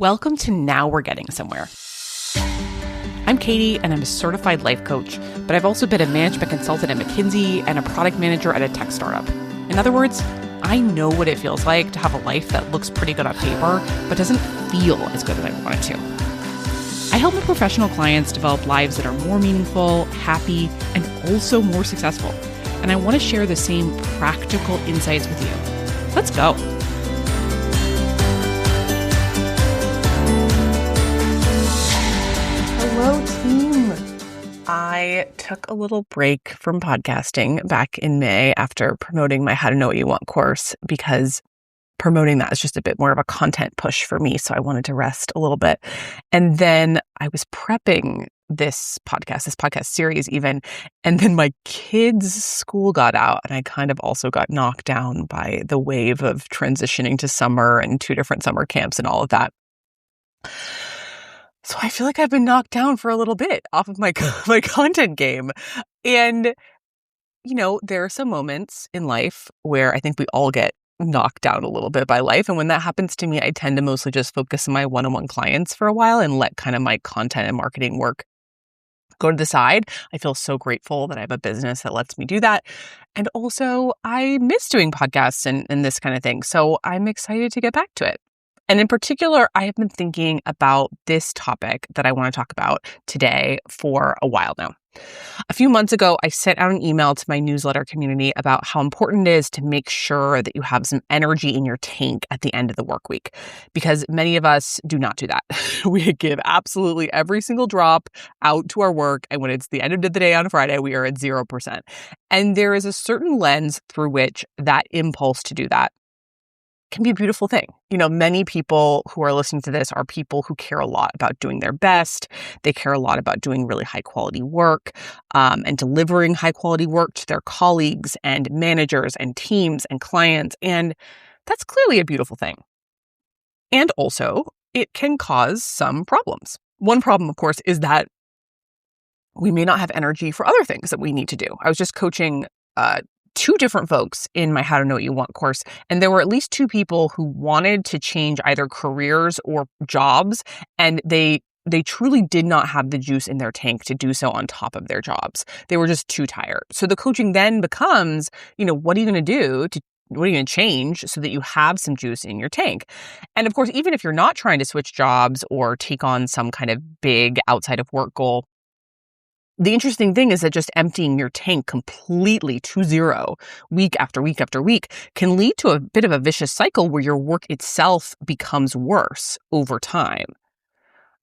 Welcome to Now We're Getting Somewhere. I'm Katie, and I'm a certified life coach, but I've also been a management consultant at McKinsey and a product manager at a tech startup. In other words, I know what it feels like to have a life that looks pretty good on paper, but doesn't feel as good as I want it to. I help my professional clients develop lives that are more meaningful, happy, and also more successful. And I want to share the same practical insights with you. Let's go. Hello, team. I took a little break from podcasting back in May after promoting my How to Know What You Want course, because promoting that is just a bit more of a content push for me. So I wanted to rest a little bit. And then I was prepping this podcast series even. And then my kids' school got out, and I kind of also got knocked down by the wave of transitioning to summer and 2 different summer camps and all of that. So I feel like I've been knocked down for a little bit off of my content game. And, there are some moments in life where I think we all get knocked down a little bit by life. And when that happens to me, I tend to mostly just focus on my one-on-one clients for a while and let kind of my content and marketing work go to the side. I feel so grateful that I have a business that lets me do that. And also, I miss doing podcasts and this kind of thing. So I'm excited to get back to it. And in particular, I have been thinking about this topic that I want to talk about today for a while now. A few months ago, I sent out an email to my newsletter community about how important it is to make sure that you have some energy in your tank at the end of the work week, because many of us do not do that. We give absolutely every single drop out to our work, and when it's the end of the day on Friday, we are at 0%. And there is a certain lens through which that impulse to do that can be a beautiful thing. Many people who are listening to this are people who care a lot about doing their best. They care a lot about doing really high quality work and delivering high quality work to their colleagues and managers and teams and clients. And that's clearly a beautiful thing. And also, it can cause some problems. One problem, of course, is that we may not have energy for other things that we need to do. I was just coaching 2 different folks in my How to Know What You Want course. And there were at least 2 people who wanted to change either careers or jobs. And they truly did not have the juice in their tank to do so on top of their jobs. They were just too tired. So the coaching then becomes, what are you going to do what are you going to change so that you have some juice in your tank? And of course, even if you're not trying to switch jobs or take on some kind of big outside of work goal, the interesting thing is that just emptying your tank completely to zero week after week after week can lead to a bit of a vicious cycle where your work itself becomes worse over time.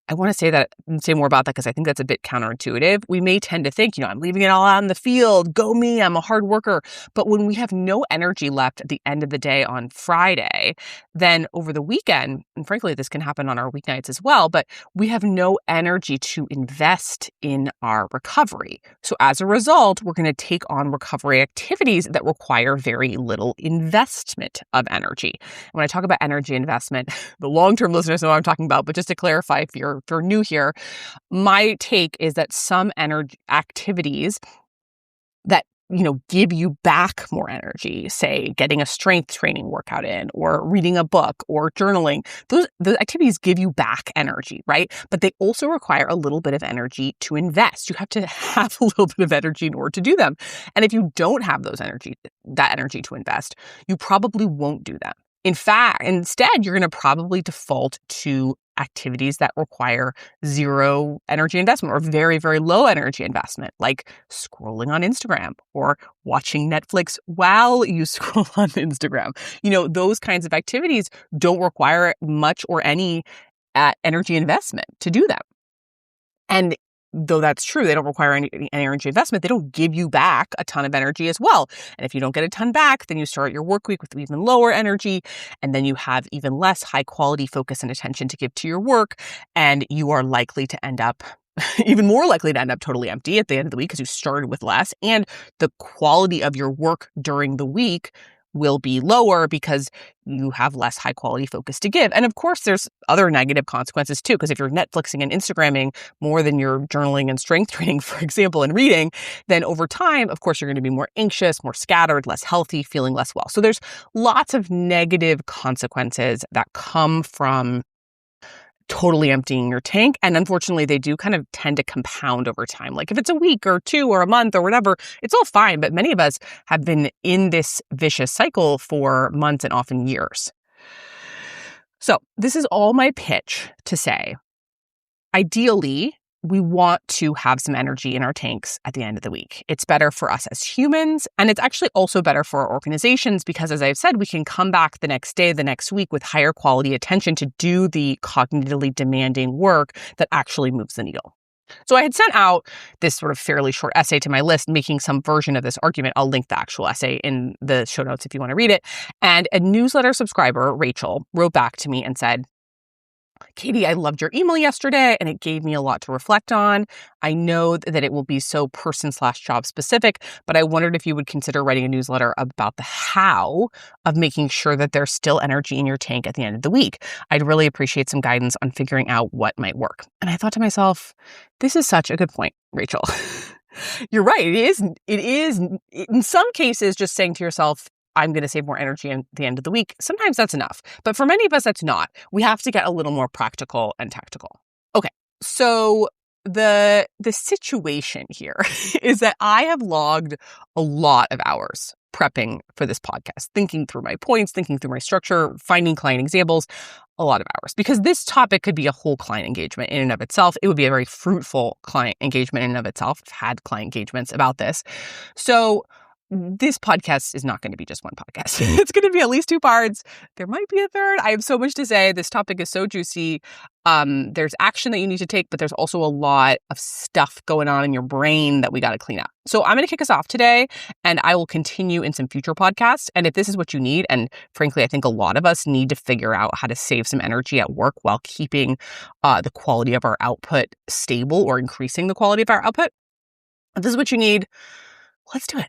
I want to say more about that because I think that's a bit counterintuitive. We may tend to think, I'm leaving it all out in the field. Go me, I'm a hard worker. But when we have no energy left at the end of the day on Friday, then over the weekend, and frankly, this can happen on our weeknights as well, but we have no energy to invest in our recovery. So as a result, we're going to take on recovery activities that require very little investment of energy. When I talk about energy investment, the long-term listeners know what I'm talking about, but just to clarify, if you're new here, my take is that some energy activities that, give you back more energy, say getting a strength training workout in or reading a book or journaling, those activities give you back energy, right? But they also require a little bit of energy to invest. You have to have a little bit of energy in order to do them. And if you don't have that energy to invest, you probably won't do them. In fact, instead, you're going to probably default to activities that require zero energy investment or very, very low energy investment, like scrolling on Instagram or watching Netflix while you scroll on Instagram. Those kinds of activities don't require much or any energy investment to do them. And though that's true, they don't require any energy investment, they don't give you back a ton of energy as well. And if you don't get a ton back, then you start your work week with even lower energy, and then you have even less high quality focus and attention to give to your work, and you are likely to end up even more likely to end up totally empty at the end of the week because you started with less, and the quality of your work during the week will be lower because you have less high quality focus to give. And of course, there's other negative consequences too, because if you're Netflixing and Instagramming more than you're journaling and strength training, for example, and reading, then over time, of course, you're going to be more anxious, more scattered, less healthy, feeling less well. So there's lots of negative consequences that come from totally emptying your tank. And unfortunately, they do kind of tend to compound over time. Like if it's a week or 2 or a month or whatever, it's all fine. But many of us have been in this vicious cycle for months and often years. So this is all my pitch to say, ideally, we want to have some energy in our tanks at the end of the week. It's better for us as humans, and it's actually also better for our organizations because, as I've said, we can come back the next day, the next week with higher quality attention to do the cognitively demanding work that actually moves the needle. So I had sent out this sort of fairly short essay to my list, making some version of this argument. I'll link the actual essay in the show notes if you want to read it. And a newsletter subscriber, Rachel, wrote back to me and said, Katie, I loved your email yesterday and it gave me a lot to reflect on. I know that it will be so person/job specific, but I wondered if you would consider writing a newsletter about the how of making sure that there's still energy in your tank at the end of the week. I'd really appreciate some guidance on figuring out what might work. And I thought to myself, this is such a good point, Rachel. You're right. It is in some cases just saying to yourself, I'm going to save more energy at the end of the week. Sometimes that's enough. But for many of us, that's not. We have to get a little more practical and tactical. Okay, so the situation here is that I have logged a lot of hours prepping for this podcast, thinking through my points, thinking through my structure, finding client examples, a lot of hours. Because this topic could be a whole client engagement in and of itself. It would be a very fruitful client engagement in and of itself. I've had client engagements about this. So this podcast is not going to be just one podcast. It's going to be at least 2 parts. There might be a third. I have so much to say. This topic is so juicy. There's action that you need to take, but there's also a lot of stuff going on in your brain that we got to clean up. So I'm going to kick us off today, and I will continue in some future podcasts. And if this is what you need, and frankly, I think a lot of us need to figure out how to save some energy at work while keeping the quality of our output stable or increasing the quality of our output. If this is what you need, let's do it.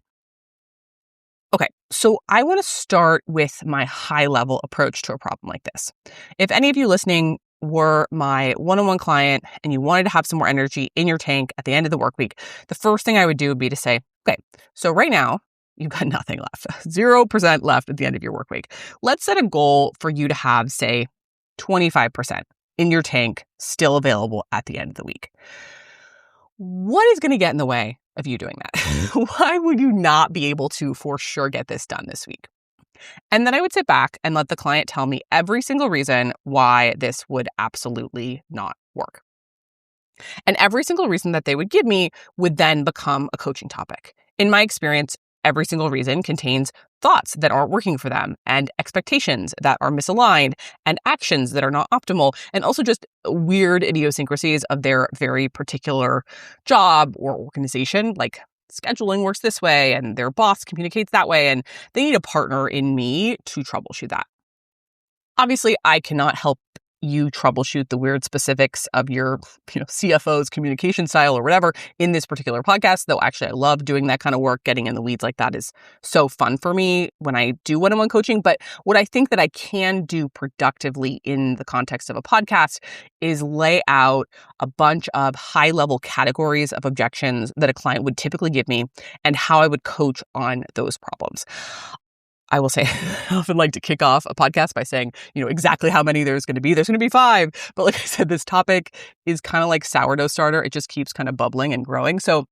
Okay, so I want to start with my high-level approach to a problem like this. If any of you listening were my one-on-one client and you wanted to have some more energy in your tank at the end of the work week, the first thing I would do would be to say, okay, so right now, you've got nothing left, 0% left at the end of your work week. Let's set a goal for you to have, say, 25% in your tank still available at the end of the week. What is going to get in the way of you doing that? Why would you not be able to for sure get this done this week? And then I would sit back and let the client tell me every single reason why this would absolutely not work. And every single reason that they would give me would then become a coaching topic. In my experience, every single reason contains thoughts that aren't working for them and expectations that are misaligned and actions that are not optimal and also just weird idiosyncrasies of their very particular job or organization. Like scheduling works this way and their boss communicates that way, and they need a partner in me to troubleshoot that. Obviously, I cannot help you troubleshoot the weird specifics of your CFO's communication style or whatever in this particular podcast, though actually I love doing that kind of work. Getting in the weeds like that is so fun for me when I do one-on-one coaching. But what I think that I can do productively in the context of a podcast is lay out a bunch of high-level categories of objections that a client would typically give me and how I would coach on those problems. I will say, I often like to kick off a podcast by saying, exactly how many there's going to be. There's going to be 5. But like I said, this topic is kind of like sourdough starter. It just keeps kind of bubbling and growing. So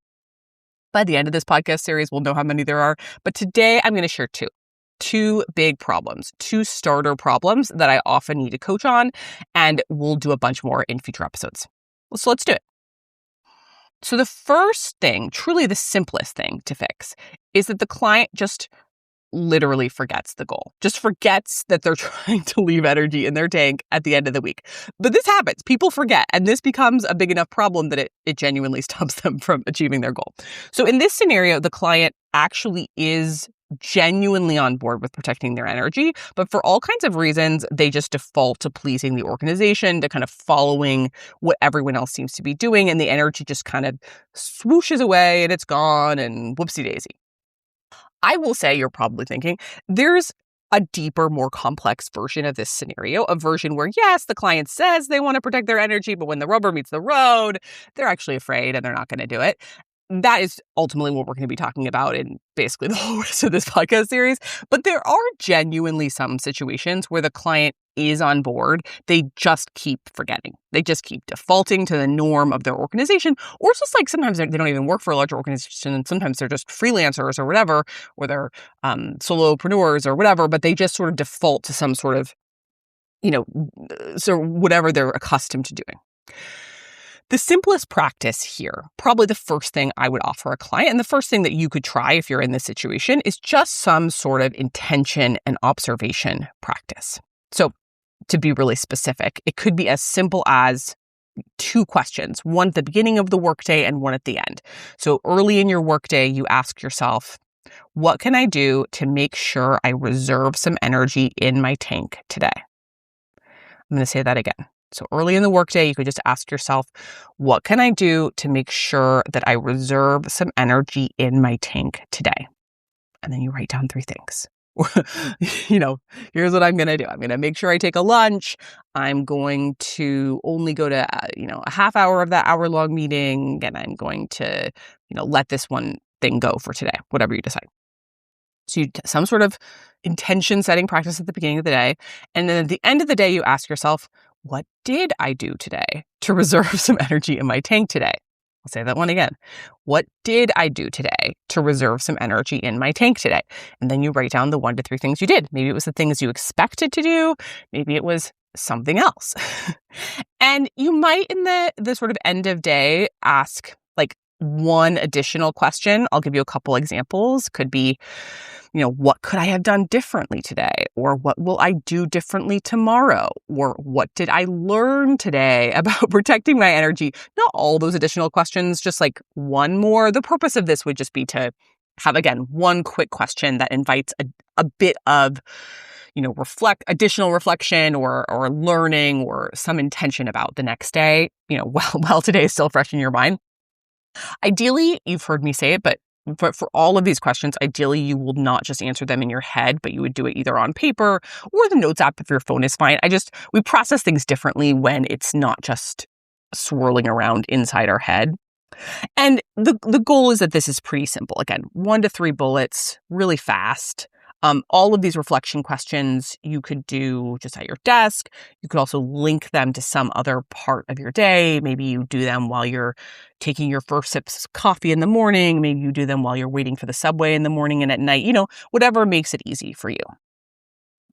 by the end of this podcast series, we'll know how many there are. But today I'm going to share 2 big problems, 2 starter problems that I often need to coach on. And we'll do a bunch more in future episodes. So let's do it. So the first thing, truly the simplest thing to fix, is that the client just literally forgets the goal, just forgets that they're trying to leave energy in their tank at the end of the week. But this happens. People forget, and this becomes a big enough problem that it genuinely stops them from achieving their goal. So in this scenario, the client actually is genuinely on board with protecting their energy, but for all kinds of reasons, they just default to pleasing the organization, to kind of following what everyone else seems to be doing, and the energy just kind of swooshes away and it's gone and whoopsie daisy. I will say, you're probably thinking, there's a deeper, more complex version of this scenario, a version where, yes, the client says they want to protect their energy, but when the rubber meets the road, they're actually afraid and they're not going to do it. That is ultimately what we're going to be talking about in basically the whole rest of this podcast series. But there are genuinely some situations where the client is on board, they just keep forgetting. They just keep defaulting to the norm of their organization. Or it's just like sometimes they don't even work for a larger organization. And sometimes they're just freelancers or whatever, or they're solopreneurs or whatever, but they just sort of default to some sort of, so whatever they're accustomed to doing. The simplest practice here, probably the first thing I would offer a client, and the first thing that you could try if you're in this situation, is just some sort of intention and observation practice. So to be really specific, it could be as simple as 2 questions, one at the beginning of the workday and one at the end. So early in your workday, you ask yourself, what can I do to make sure I reserve some energy in my tank today? I'm going to say that again. So early in the workday, you could just ask yourself, what can I do to make sure that I reserve some energy in my tank today? And then you write down 3 things. Here's what I'm going to do. I'm going to make sure I take a lunch. I'm going to only go to, a half hour of that hour-long meeting. And I'm going to, let this one thing go for today, whatever you decide. So some sort of intention setting practice at the beginning of the day. And then at the end of the day, you ask yourself, what did I do today to reserve some energy in my tank today? I'll say that one again. What did I do today to reserve some energy in my tank today? And then you write down the 1 to 3 things you did. Maybe it was the things you expected to do. Maybe it was something else. And you might in the sort of end of day ask like one additional question. I'll give you a couple examples. Could be, what could I have done differently today? Or what will I do differently tomorrow? Or what did I learn today about protecting my energy? Not all those additional questions, just like one more. The purpose of this would just be to have, again, one quick question that invites a bit of, additional reflection or learning or some intention about the next day, while today is still fresh in your mind. Ideally, you've heard me say it, but for all of these questions, ideally, you will not just answer them in your head, but you would do it either on paper or the notes app if your phone is fine. We process things differently when it's not just swirling around inside our head. And the goal is that this is pretty simple. Again, 1 to 3 bullets, really fast. All of these reflection questions you could do just at your desk. You could also link them to some other part of your day. Maybe you do them while you're taking your first sips of coffee in the morning. Maybe you do them while you're waiting for the subway in the morning and at night, whatever makes it easy for you.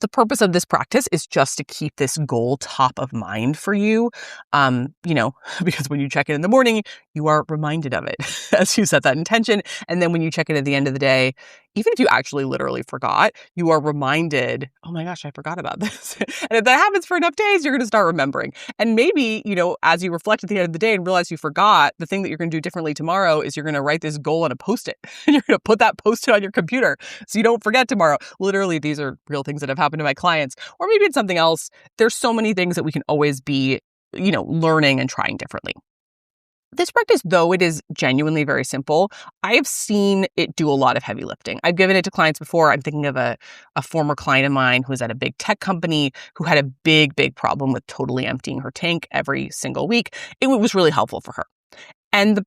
The purpose of this practice is just to keep this goal top of mind for you, because when you check in the morning, you are reminded of it as you set that intention. And then when you check in at the end of the day, even if you actually literally forgot, you are reminded, oh my gosh, I forgot about this. And if that happens for enough days, you're going to start remembering. And maybe, as you reflect at the end of the day and realize you forgot, the thing that you're going to do differently tomorrow is you're going to write this goal on a Post-it. And you're going to put that Post-it on your computer so you don't forget tomorrow. Literally, these are real things that have happened to my clients. Or maybe it's something else. There's so many things that we can always be, learning and trying differently. This practice, though it is genuinely very simple, I have seen it do a lot of heavy lifting. I've given it to clients before. I'm thinking of a former client of mine who was at a big tech company who had a big, big problem with totally emptying her tank every single week. It was really helpful for her. And the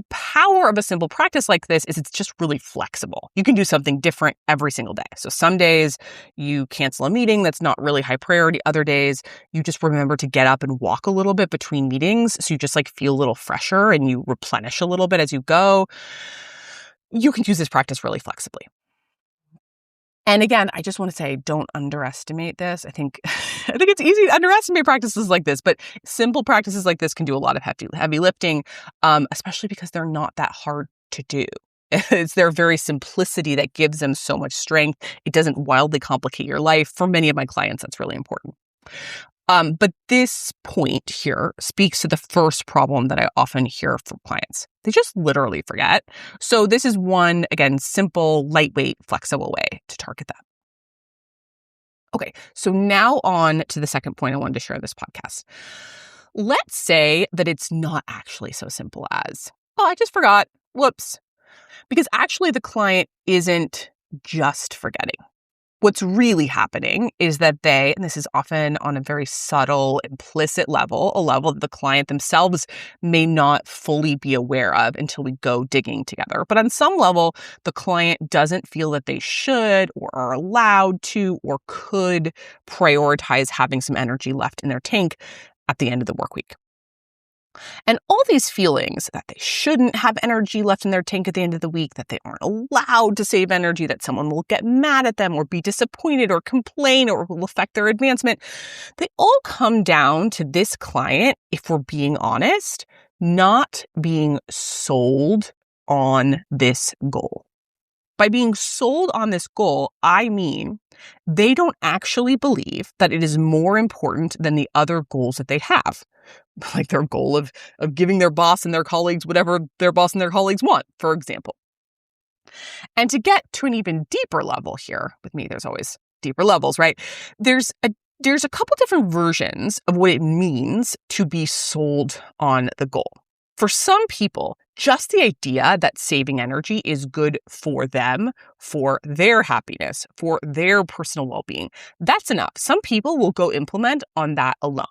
power of a simple practice like this is it's just really flexible. You can do something different every single day. So some days you cancel a meeting that's not really high priority. Other days you just remember to get up and walk a little bit between meetings. So you just feel a little fresher and you replenish a little bit as you go. You can use this practice really flexibly. And again, I just want to say, don't underestimate this. I think it's easy to underestimate practices like this, but simple practices like this can do a lot of heavy lifting, especially because they're not that hard to do. It's their very simplicity that gives them so much strength. It doesn't wildly complicate your life. For many of my clients, that's really important. But this point here speaks to the first problem that I often hear from clients. They just literally forget. So this is one, again, simple, lightweight, flexible way to target that. Okay, so now on to the second point I wanted to share in this podcast. Let's say that it's not actually so simple as, oh, I just forgot. Whoops. Because actually the client isn't just forgetting. What's really happening is that they, and this is often on a very subtle, implicit level, a level that the client themselves may not fully be aware of until we go digging together. But on some level, the client doesn't feel that they should or are allowed to or could prioritize having some energy left in their tank at the end of the work week. And all these feelings that they shouldn't have energy left in their tank at the end of the week, that they aren't allowed to save energy, that someone will get mad at them or be disappointed or complain or will affect their advancement, they all come down to this client, if we're being honest, not being sold on this goal. By being sold on this goal, I mean they don't actually believe that it is more important than the other goals that they have. Like their goal of giving their boss and their colleagues whatever their boss and their colleagues want, for example. And to get to an even deeper level here, with me, there's always deeper levels, right? There's a couple different versions of what it means to be sold on the goal. For some people, just the idea that saving energy is good for them, for their happiness, for their personal well-being, that's enough. Some people will go implement on that alone.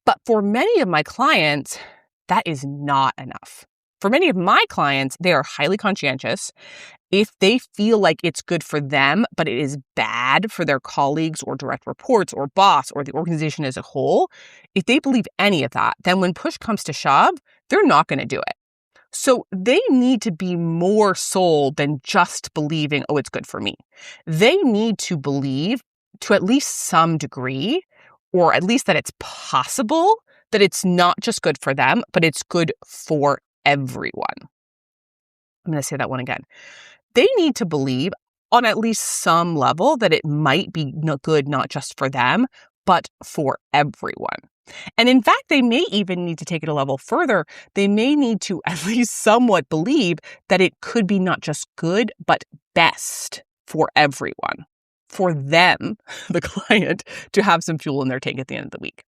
But for many of my clients, that is not enough. For many of my clients, they are highly conscientious. If they feel like it's good for them, but it is bad for their colleagues or direct reports or boss or the organization as a whole, if they believe any of that, then when push comes to shove, they're not going to do it. So they need to be more sold than just believing, oh, it's good for me. They need to believe to at least some degree, or at least that it's possible, that it's not just good for them, but it's good for everyone. I'm going to say that one again. They need to believe on at least some level that it might be good not just for them, but for everyone. And in fact, they may even need to take it a level further. They may need to at least somewhat believe that it could be not just good, but best for everyone, for them, the client, to have some fuel in their tank at the end of the week.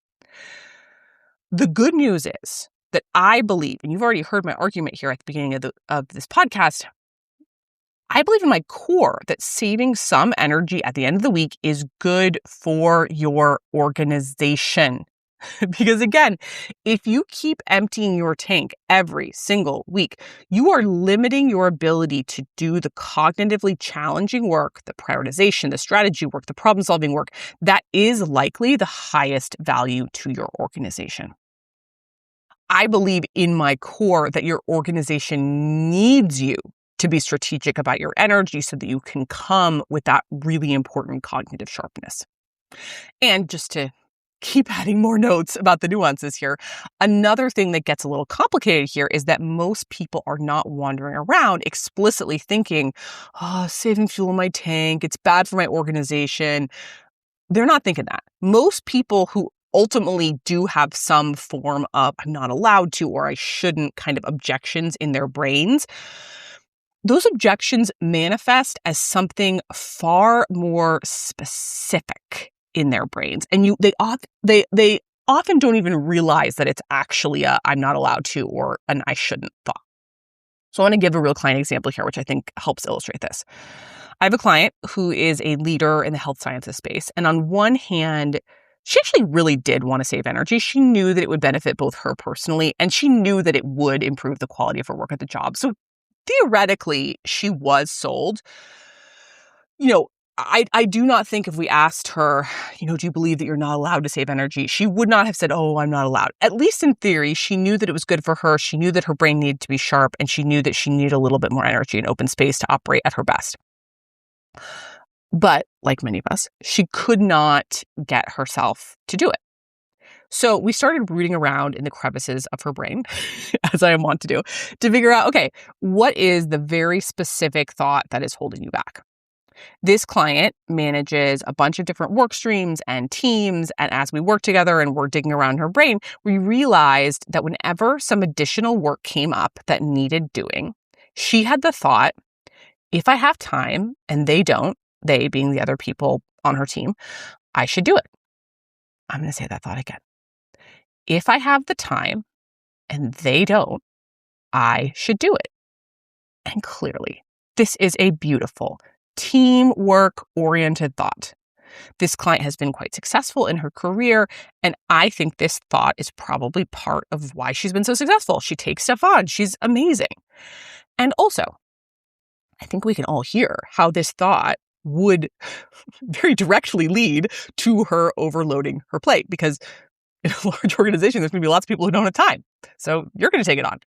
The good news is that I believe, and you've already heard my argument here at the beginning of this podcast, I believe in my core that saving some energy at the end of the week is good for your organization. Because again, if you keep emptying your tank every single week, you are limiting your ability to do the cognitively challenging work, the prioritization, the strategy work, the problem-solving work that is likely the highest value to your organization. I believe in my core that your organization needs you to be strategic about your energy so that you can come with that really important cognitive sharpness. And just to keep adding more notes about the nuances here, another thing that gets a little complicated here is that most people are not wandering around explicitly thinking, oh, saving fuel in my tank, it's bad for my organization. They're not thinking that. Most people who ultimately do have some form of I'm not allowed to or I shouldn't kind of objections in their brains, those objections manifest as something far more specific in their brains. And they often don't even realize that it's actually a I'm not allowed to or an I shouldn't thought. So I want to give a real client example here, which I think helps illustrate this. I have a client who is a leader in the health sciences space. And on one hand, she actually really did want to save energy. She knew that it would benefit both her personally, and she knew that it would improve the quality of her work at the job. So theoretically, she was sold. I do not think if we asked her, do you believe that you're not allowed to save energy? She would not have said, oh, I'm not allowed. At least in theory, she knew that it was good for her. She knew that her brain needed to be sharp, and she knew that she needed a little bit more energy and open space to operate at her best. But like many of us, she could not get herself to do it. So we started rooting around in the crevices of her brain, as I am wont to do, to figure out, okay, what is the very specific thought that is holding you back? This client manages a bunch of different work streams and teams. And as we worked together and were digging around her brain, we realized that whenever some additional work came up that needed doing, she had the thought, if I have time and they don't, they being the other people on her team, I should do it. I'm going to say that thought again. If I have the time and they don't, I should do it. And clearly, this is a beautiful, teamwork-oriented thought. This client has been quite successful in her career, and I think this thought is probably part of why she's been so successful. She takes stuff on. She's amazing. And also, I think we can all hear how this thought would very directly lead to her overloading her plate, because in a large organization, there's going to be lots of people who don't have time. So you're going to take it on.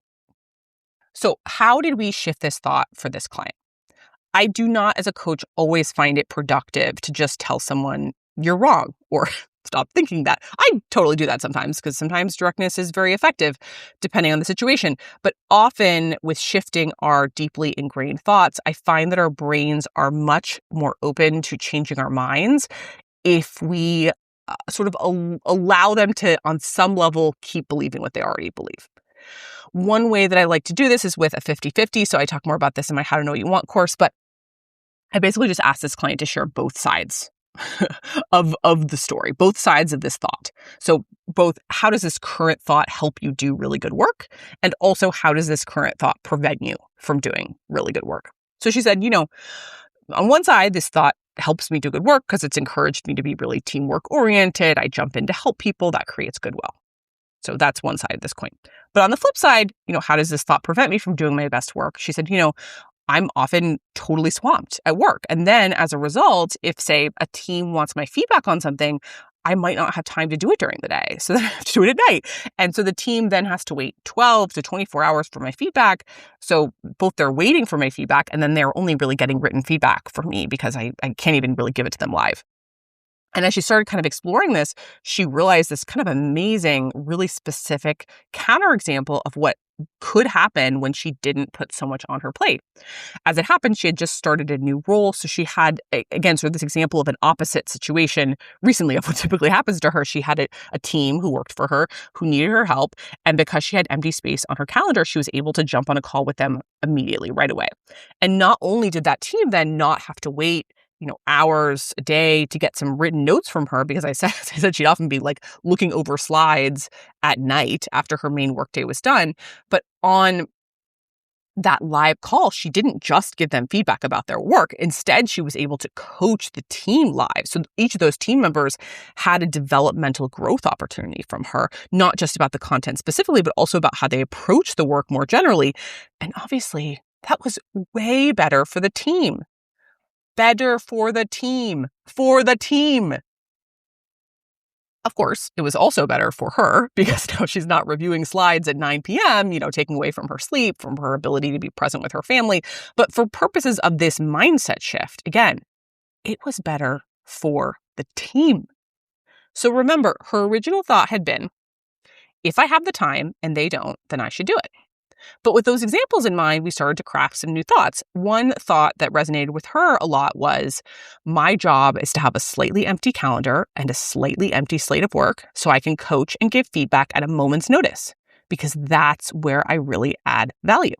So how did we shift this thought for this client? I do not, as a coach, always find it productive to just tell someone you're wrong or stop thinking that. I totally do that sometimes, because sometimes directness is very effective depending on the situation. But often with shifting our deeply ingrained thoughts, I find that our brains are much more open to changing our minds if we sort of allow them to, on some level, keep believing what they already believe. One way that I like to do this is with a 50-50. So I talk more about this in my How to Know What You Want course, but I basically just asked this client to share both sides of the story, both sides of this thought. So both, how does this current thought help you do really good work? And also, how does this current thought prevent you from doing really good work? So she said, on one side, this thought helps me do good work because it's encouraged me to be really teamwork oriented. I jump in to help people. That creates goodwill. So that's one side of this coin. But on the flip side, how does this thought prevent me from doing my best work? She said, I'm often totally swamped at work. And then as a result, if, say, a team wants my feedback on something, I might not have time to do it during the day. So then I have to do it at night. And so the team then has to wait 12 to 24 hours for my feedback. So both they're waiting for my feedback, and then they're only really getting written feedback from me because I can't even really give it to them live. And as she started kind of exploring this, she realized this kind of amazing, really specific counterexample of what could happen when she didn't put so much on her plate. As it happened, she had just started a new role. So she had, again, sort of this example of an opposite situation recently of what typically happens to her. She had a team who worked for her, who needed her help. And because she had empty space on her calendar, she was able to jump on a call with them immediately, right away. And not only did that team then not have to wait hours a day to get some written notes from her, because I said she'd often be like looking over slides at night after her main workday was done. But on that live call, she didn't just give them feedback about their work. Instead, she was able to coach the team live. So each of those team members had a developmental growth opportunity from her, not just about the content specifically, but also about how they approach the work more generally. And obviously, that was way better for the team. Better for the team. For the team. Of course, it was also better for her because now she's not reviewing slides at 9 p.m., taking away from her sleep, from her ability to be present with her family. But for purposes of this mindset shift, again, it was better for the team. So remember, her original thought had been, if I have the time and they don't, then I should do it. But with those examples in mind, we started to craft some new thoughts. One thought that resonated with her a lot was, my job is to have a slightly empty calendar and a slightly empty slate of work so I can coach and give feedback at a moment's notice, because that's where I really add value.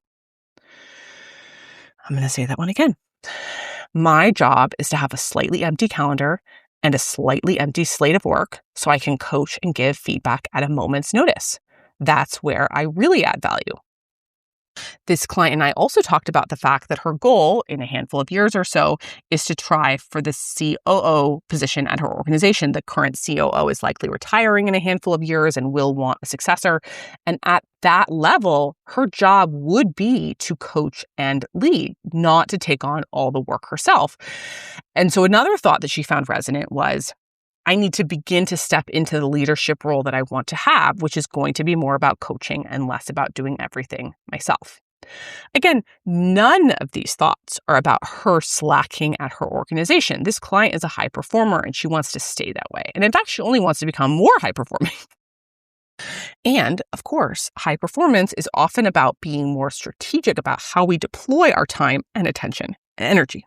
I'm going to say that one again. My job is to have a slightly empty calendar and a slightly empty slate of work so I can coach and give feedback at a moment's notice. That's where I really add value. This client and I also talked about the fact that her goal in a handful of years or so is to try for the COO position at her organization. The current COO is likely retiring in a handful of years and will want a successor. And at that level, her job would be to coach and lead, not to take on all the work herself. And so another thought that she found resonant was, I need to begin to step into the leadership role that I want to have, which is going to be more about coaching and less about doing everything myself. Again, none of these thoughts are about her slacking at her organization. This client is a high performer and she wants to stay that way. And in fact, she only wants to become more high performing. And of course, high performance is often about being more strategic about how we deploy our time and attention and energy.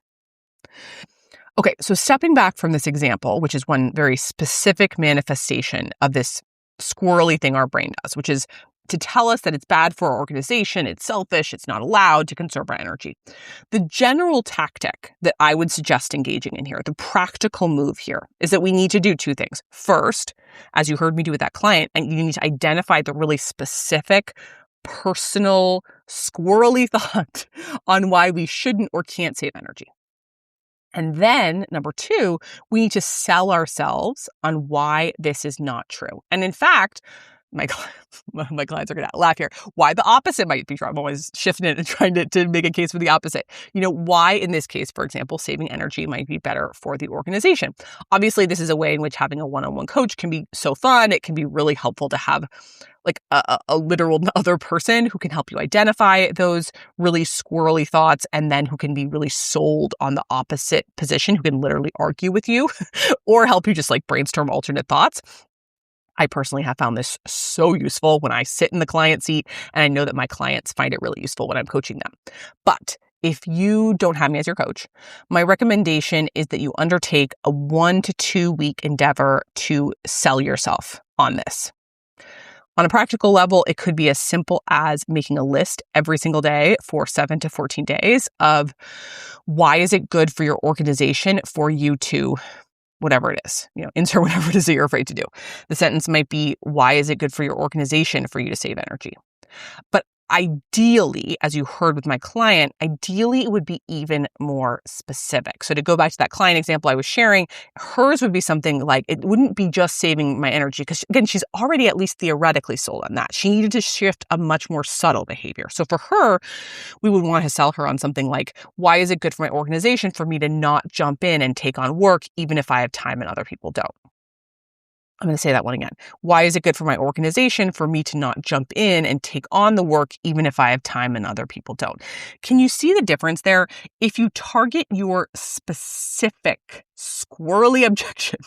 Okay, so stepping back from this example, which is one very specific manifestation of this squirrely thing our brain does, which is to tell us that it's bad for our organization, it's selfish, it's not allowed to conserve our energy. The general tactic that I would suggest engaging in here, the practical move here, is that we need to do two things. First, as you heard me do with that client, and you need to identify the really specific, personal, squirrely thought on why we shouldn't or can't save energy. And then number two, we need to sell ourselves on why this is not true. And in fact, my clients are going to laugh here. Why the opposite might be true. I'm always shifting it and trying to make a case for the opposite. Why in this case, for example, saving energy might be better for the organization. Obviously, this is a way in which having a one-on-one coach can be so fun. It can be really helpful to have like a literal other person who can help you identify those really squirrely thoughts and then who can be really sold on the opposite position, who can literally argue with you or help you just like brainstorm alternate thoughts. I personally have found this so useful when I sit in the client seat, and I know that my clients find it really useful when I'm coaching them. But if you don't have me as your coach, my recommendation is that you undertake a 1 to 2 week endeavor to sell yourself on this. On a practical level, it could be as simple as making a list every single day for 7 to 14 days of why is it good for your organization for you to whatever it is, insert whatever it is that you're afraid to do. The sentence might be, why is it good for your organization for you to save energy? But ideally, as you heard with my client, ideally it would be even more specific. So to go back to that client example I was sharing, hers would be something like, it wouldn't be just saving my energy, because again, she's already at least theoretically sold on that. She needed to shift a much more subtle behavior. So for her, we would want to sell her on something like, why is it good for my organization for me to not jump in and take on work, even if I have time and other people don't? I'm going to say that one again. Why is it good for my organization for me to not jump in and take on the work, even if I have time and other people don't? Can you see the difference there? If you target your specific squirrely objection,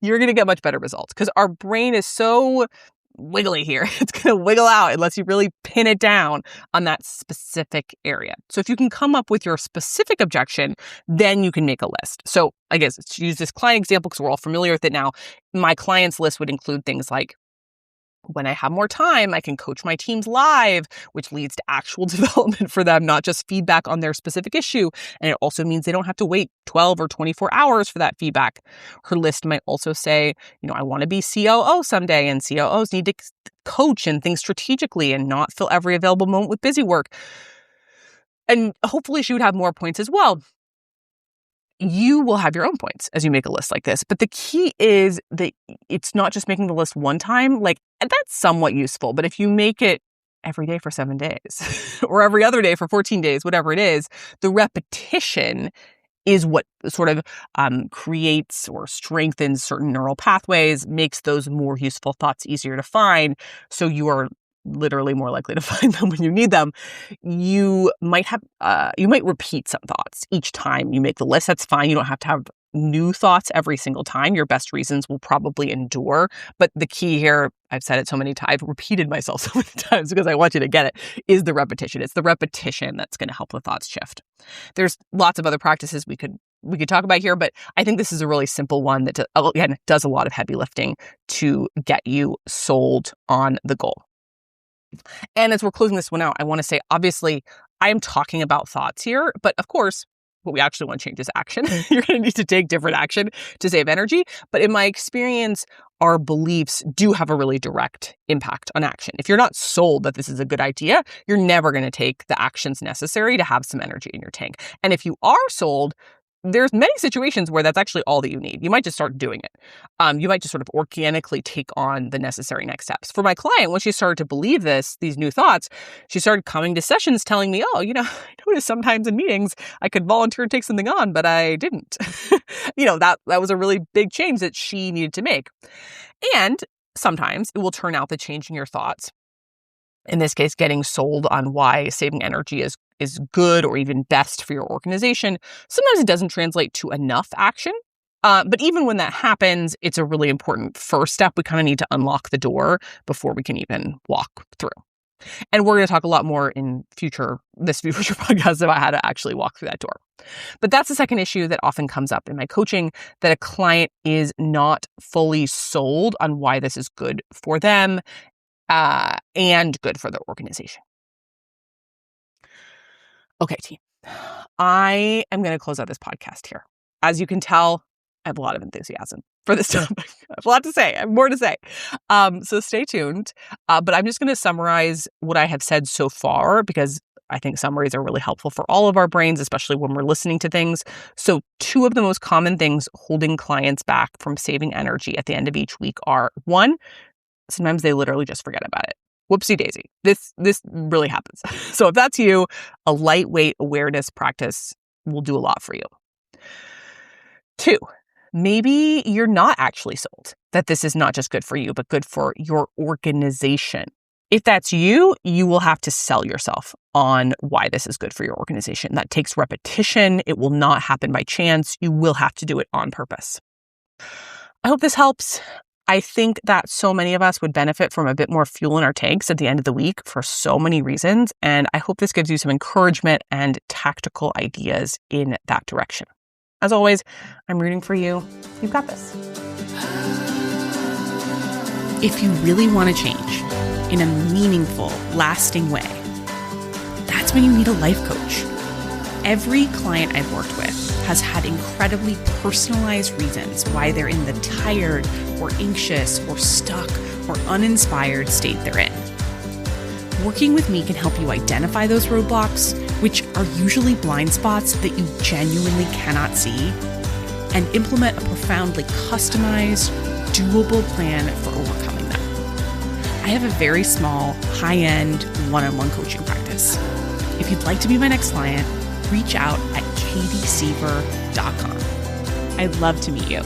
you're going to get much better results, because our brain is so wiggly here. It's going to wiggle out unless you really pin it down on that specific area. So if you can come up with your specific objection, then you can make a list. So I guess let's use this client example because we're all familiar with it now. My client's list would include things like, when I have more time, I can coach my teams live, which leads to actual development for them, not just feedback on their specific issue. And it also means they don't have to wait 12 or 24 hours for that feedback. Her list might also say, I want to be COO someday, and COOs need to coach and think strategically and not fill every available moment with busy work. And hopefully she would have more points as well. You will have your own points as you make a list like this. But the key is that it's not just making the list one time. Like, that's somewhat useful. But if you make it every day for 7 days or every other day for 14 days, whatever it is, the repetition is what sort of creates or strengthens certain neural pathways, makes those more useful thoughts easier to find. So you are literally more likely to find them when you need them. You might repeat some thoughts each time you make the list. That's fine. You don't have to have new thoughts every single time. Your best reasons will probably endure. But the key here, I've said it so many times, I've repeated myself so many times because I want you to get it, is the repetition. It's the repetition that's going to help the thoughts shift. There's lots of other practices we could talk about here, but I think this is a really simple one that, again, does a lot of heavy lifting to get you sold on the goal. And as we're closing this one out, I want to say, obviously, I am talking about thoughts here, but of course, what we actually want to change is action. You're going to need to take different action to save energy. But in my experience, our beliefs do have a really direct impact on action. If you're not sold that this is a good idea, you're never going to take the actions necessary to have some energy in your tank. And if you are sold, there's many situations where that's actually all that you need. You might just start doing it. You might just sort of organically take on the necessary next steps. For my client, when she started to believe these new thoughts, she started coming to sessions telling me, I noticed sometimes in meetings I could volunteer to take something on, but I didn't. That was a really big change that she needed to make. And sometimes it will turn out that changing your thoughts, in this case, getting sold on why saving energy is good or even best for your organization, sometimes it doesn't translate to enough action. But even when that happens, it's a really important first step. We kind of need to unlock the door before we can even walk through. And we're going to talk a lot more in future podcasts about how to actually walk through that door. But that's the second issue that often comes up in my coaching, that a client is not fully sold on why this is good for them and good for their organization. Okay, team. I am going to close out this podcast here. As you can tell, I have a lot of enthusiasm for this topic. I have a lot to say. I have more to say. So stay tuned. But I'm just going to summarize what I have said so far, because I think summaries are really helpful for all of our brains, especially when we're listening to things. So 2 of the most common things holding clients back from saving energy at the end of each week are, 1, sometimes they literally just forget about it. Whoopsie daisy. This really happens. So if that's you, a lightweight awareness practice will do a lot for you. 2, maybe you're not actually sold that this is not just good for you, but good for your organization. If that's you, you will have to sell yourself on why this is good for your organization. That takes repetition. It will not happen by chance. You will have to do it on purpose. I hope this helps. I think that so many of us would benefit from a bit more fuel in our tanks at the end of the week for so many reasons. And I hope this gives you some encouragement and tactical ideas in that direction. As always, I'm rooting for you. You've got this. If you really want to change in a meaningful, lasting way, that's when you need a life coach. Every client I've worked with has had incredibly personalized reasons why they're in the tired or anxious or stuck or uninspired state they're in. Working with me can help you identify those roadblocks, which are usually blind spots that you genuinely cannot see, and implement a profoundly customized, doable plan for overcoming them. I have a very small, high-end, one-on-one coaching practice. If you'd like to be my next client, reach out at katiesiever.com. I'd love to meet you.